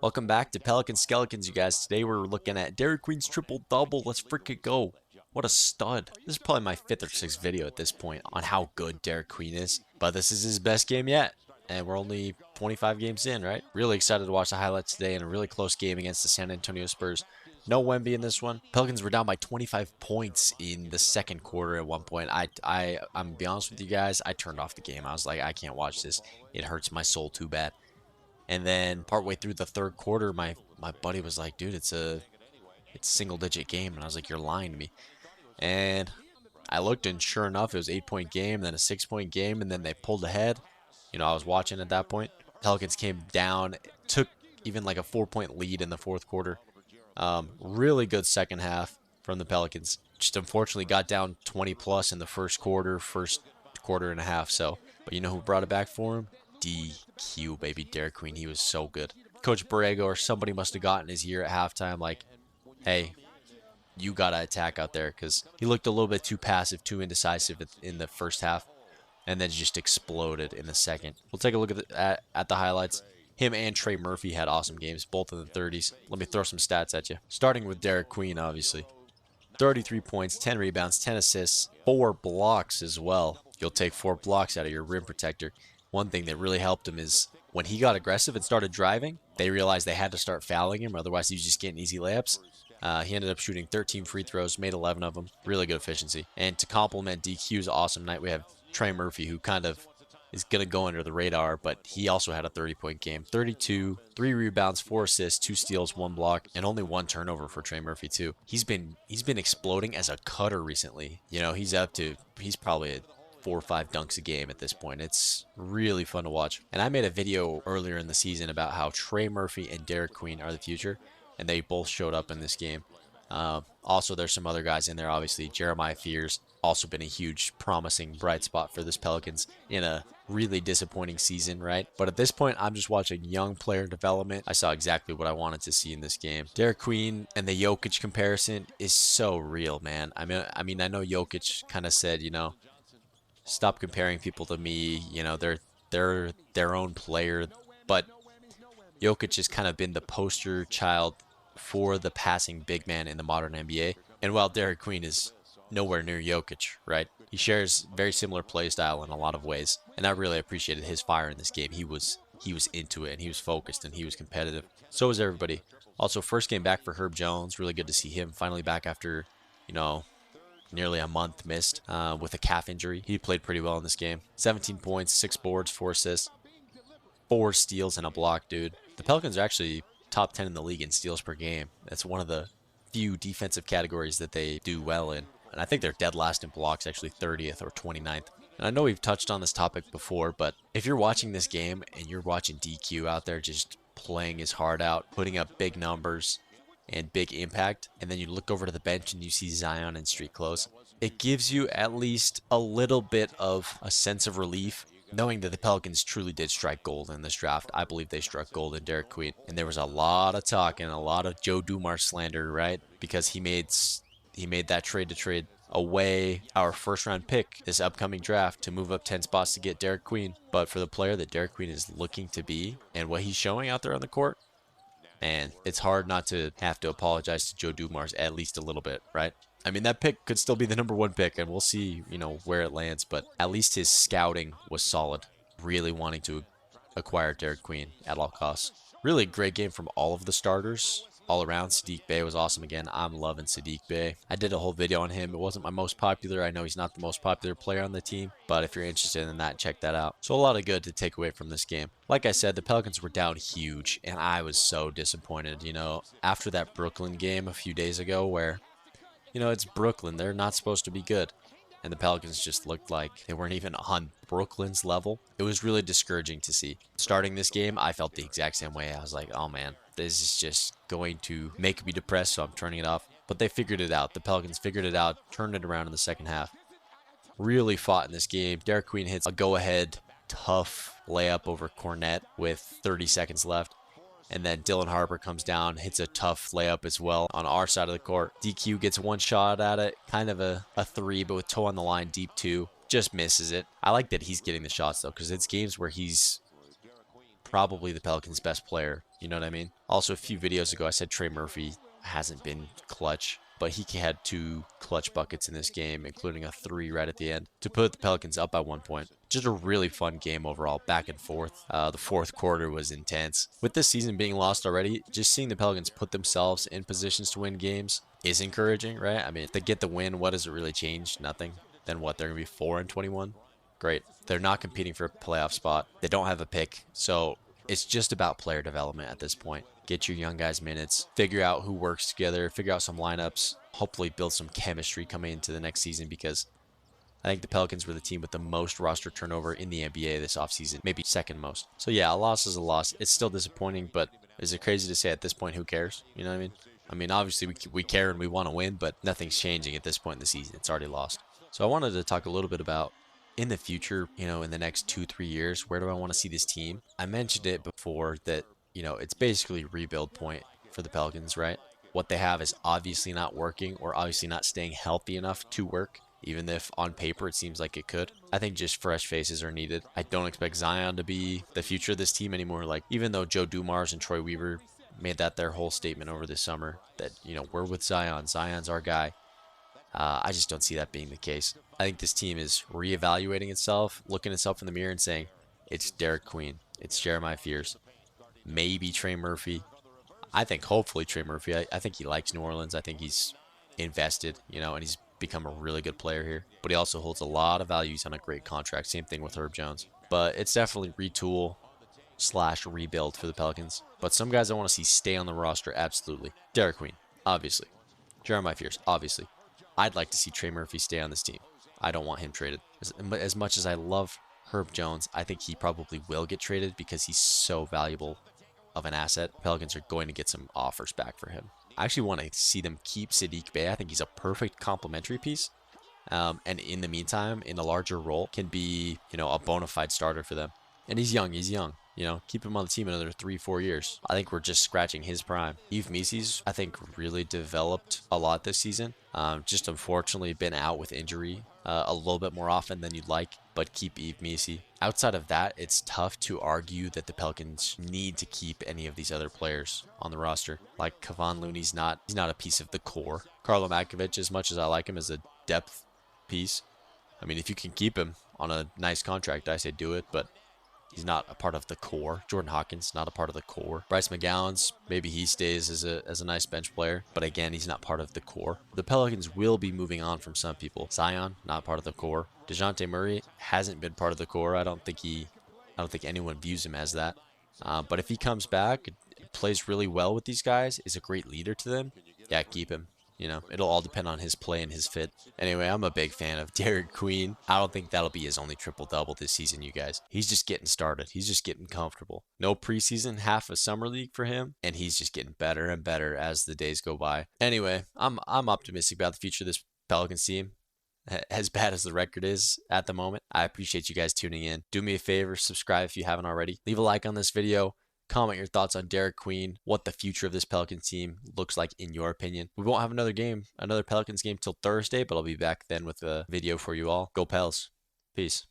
Welcome back to Pelican Skeletons, you guys. Today we're looking at Derik Queen's triple-double. Let's freaking go. What a stud. This is probably my 5th or 6th video at this point on how good Derik Queen is. But this is his best game yet. And we're only 25 games in, right? Really excited to watch the highlights today in a really close game against the San Antonio Spurs. No Wemby in this one. Pelicans were down by 25 points in the second quarter at one point. I'm gonna be honest with you guys, I turned off the game. I was like, I can't watch this. It hurts my soul too bad. And then partway through the third quarter, my buddy was like, "Dude, it's a single digit game," and I was like, "You're lying to me." And I looked, and sure enough, it was 8 point game, then a 6 point game, and then they pulled ahead. I was watching at that point. Pelicans came down, took even like a 4 point lead in the fourth quarter. Really good second half from the Pelicans. Just unfortunately got down 20 plus in the first quarter and a half. So, but you know who brought it back for him? DQ, baby, Derik Queen. He was so good. Coach Borrego or somebody must have gotten his ear at halftime, like, hey, you gotta attack out there, because he looked a little bit too passive, too indecisive in the first half, and then just exploded in the second. We'll take a look at the highlights. Him and Trey Murphy had awesome games, both in the 30s. Let me throw some stats at you. Starting with Derik Queen, obviously. 33 points, 10 rebounds, 10 assists, 4 blocks as well. You'll take 4 blocks out of your rim protector. One thing that really helped him is when he got aggressive and started driving, they realized they had to start fouling him, otherwise he was just getting easy layups. He ended up shooting 13 free throws, made 11 of them. Really good efficiency. And to complement DQ's awesome night, we have Trey Murphy, who kind of is going to go under the radar, but he also had a 30-point game. 32, 3 rebounds, 4 assists, 2 steals, 1 block, and only 1 turnover for Trey Murphy too. He's been exploding as a cutter recently. He's probably at 4 or 5 dunks a game at this point. It's really fun to watch. And I made a video earlier in the season about how Trey Murphy and Derik Queen are the future, and they both showed up in this game. Also, there's some other guys in there, obviously. Jeremiah Fears, also been a huge, promising, bright spot for this Pelicans in a really disappointing season, right? But at this point, I'm just watching young player development. I saw exactly what I wanted to see in this game. Derik Queen and the Jokic comparison is so real, man. I mean, I know Jokic kind of said, stop comparing people to me. They're their own player, but Jokic has kind of been the poster child for the passing big man in the modern NBA. And while Derik Queen is nowhere near Jokic, right? He shares very similar play style in a lot of ways, and I really appreciated his fire in this game. He was into it, and he was focused, and he was competitive. So was everybody. Also, first game back for Herb Jones. Really good to see him finally back after, nearly a month missed with a calf injury. He played pretty well in this game. 17 points, 6 boards, 4 assists, 4 steals, and a block, dude. The Pelicans are actually top 10 in the league in steals per game. That's one of the few defensive categories that they do well in. And I think they're dead last in blocks, actually 30th or 29th. And I know we've touched on this topic before, but if you're watching this game and you're watching DQ out there just playing his heart out, putting up big numbers and big impact, and then you look over to the bench and you see Zion in street clothes, it gives you at least a little bit of a sense of relief knowing that the Pelicans truly did strike gold in this draft. I believe they struck gold in Derik Queen. And there was a lot of talk and a lot of Joe Dumars slander, right? Because he made that trade to trade away our first round pick this upcoming draft to move up 10 spots to get Derik Queen. But for the player that Derik Queen is looking to be and what he's showing out there on the court, man, it's hard not to have to apologize to Joe Dumars at least a little bit, right? I mean, that pick could still be the #1 pick, and we'll see, where it lands. But at least his scouting was solid, really wanting to acquire Derik Queen at all costs. Really great game from all of the starters. All around, Saddiq Bey was awesome again. I'm loving Saddiq Bey. I did a whole video on him. It wasn't my most popular. I know he's not the most popular player on the team, but if you're interested in that, check that out. So a lot of good to take away from this game. Like I said, the Pelicans were down huge, and I was so disappointed, after that Brooklyn game a few days ago where it's Brooklyn. They're not supposed to be good. And the Pelicans just looked like they weren't even on Brooklyn's level. It was really discouraging to see. Starting this game, I felt the exact same way. I was like, oh man, this is just going to make me depressed, so I'm turning it off. But they figured it out. The Pelicans figured it out, turned it around in the second half. Really fought in this game. Derik Queen hits a go-ahead tough layup over Cornette with 30 seconds left. And then Dylan Harper comes down, hits a tough layup as well on our side of the court. DQ gets one shot at it, kind of a 3, but with toe on the line, deep 2. Just misses it. I like that he's getting the shots, though, because it's games where he's probably the Pelicans' best player. You know what I mean? Also, a few videos ago, I said Trey Murphy hasn't been clutch, but he had 2 clutch buckets in this game, including a 3 right at the end, to put the Pelicans up by 1 point. Just a really fun game overall, back and forth. The fourth quarter was intense. With this season being lost already, just seeing the Pelicans put themselves in positions to win games is encouraging, right? I mean, if they get the win, what does it really change? Nothing. Then what? They're going to be 4-21? Great. They're not competing for a playoff spot. They don't have a pick. So it's just about player development at this point. Get your young guys minutes, figure out who works together, figure out some lineups, hopefully build some chemistry coming into the next season, because I think the Pelicans were the team with the most roster turnover in the NBA this offseason, maybe second most. So yeah, a loss is a loss. It's still disappointing, but is it crazy to say at this point, who cares? You know what I mean? I mean, obviously we care and we want to win, but nothing's changing at this point in the season. It's already lost. So I wanted to talk a little bit about in the future, in the next 2-3 years, where do I want to see this team? I mentioned it before that, it's basically rebuild point for the Pelicans, right? What they have is obviously not working, or obviously not staying healthy enough to work, even if on paper it seems like it could. I think just fresh faces are needed. I don't expect Zion to be the future of this team anymore. Like, even though Joe Dumars and Troy Weaver made that their whole statement over this summer, that, we're with Zion. Zion's our guy. I just don't see that being the case. I think this team is reevaluating itself, looking itself in the mirror and saying, it's Derik Queen, it's Jeremiah Fears, maybe Trey Murphy. I think hopefully Trey Murphy. I think he likes New Orleans. I think he's invested, and he's become a really good player here. But he also holds a lot of values on a great contract. Same thing with Herb Jones. But it's definitely retool / rebuild for the Pelicans. But some guys I want to see stay on the roster, absolutely. Derik Queen, obviously. Jeremiah Fears, obviously. I'd like to see Trey Murphy stay on this team. I don't want him traded. As much as I love Herb Jones, I think he probably will get traded because he's so valuable of an asset. Pelicans are going to get some offers back for him. I actually want to see them keep Saddiq Bey. I think he's a perfect complementary piece. And in the meantime, in a larger role, can be, a bona fide starter for them. And he's young. Keep him on the team another 3-4 years. I think we're just scratching his prime. Yves Missy's, I think, really developed a lot this season. Just unfortunately been out with injury a little bit more often than you'd like, but keep Yves Missy. Outside of that, it's tough to argue that the Pelicans need to keep any of these other players on the roster. Like Kevon Looney's not a piece of the core. Karlo Matkovic, as much as I like him as a depth piece, I mean, if you can keep him on a nice contract, I say do it, but he's not a part of the core. Jordan Hawkins, not a part of the core. Bryce McGowan's, maybe he stays as a nice bench player, but again, he's not part of the core. The Pelicans will be moving on from some people. Zion, not part of the core. DeJounte Murray hasn't been part of the core. I don't think anyone views him as that. But if he comes back, plays really well with these guys, is a great leader to them, yeah, keep him. It'll all depend on his play and his fit. Anyway, I'm a big fan of Derik Queen. I don't think that'll be his only triple-double this season, you guys. He's just getting started. He's just getting comfortable. No preseason, half a summer league for him, and he's just getting better and better as the days go by. Anyway, I'm optimistic about the future of this Pelicans team. As bad as the record is at the moment, I appreciate you guys tuning in. Do me a favor, subscribe if you haven't already. Leave a like on this video. Comment your thoughts on Derik Queen, what the future of this Pelicans team looks like in your opinion. We won't have another Pelicans game till Thursday, but I'll be back then with a video for you all. Go Pels. Peace.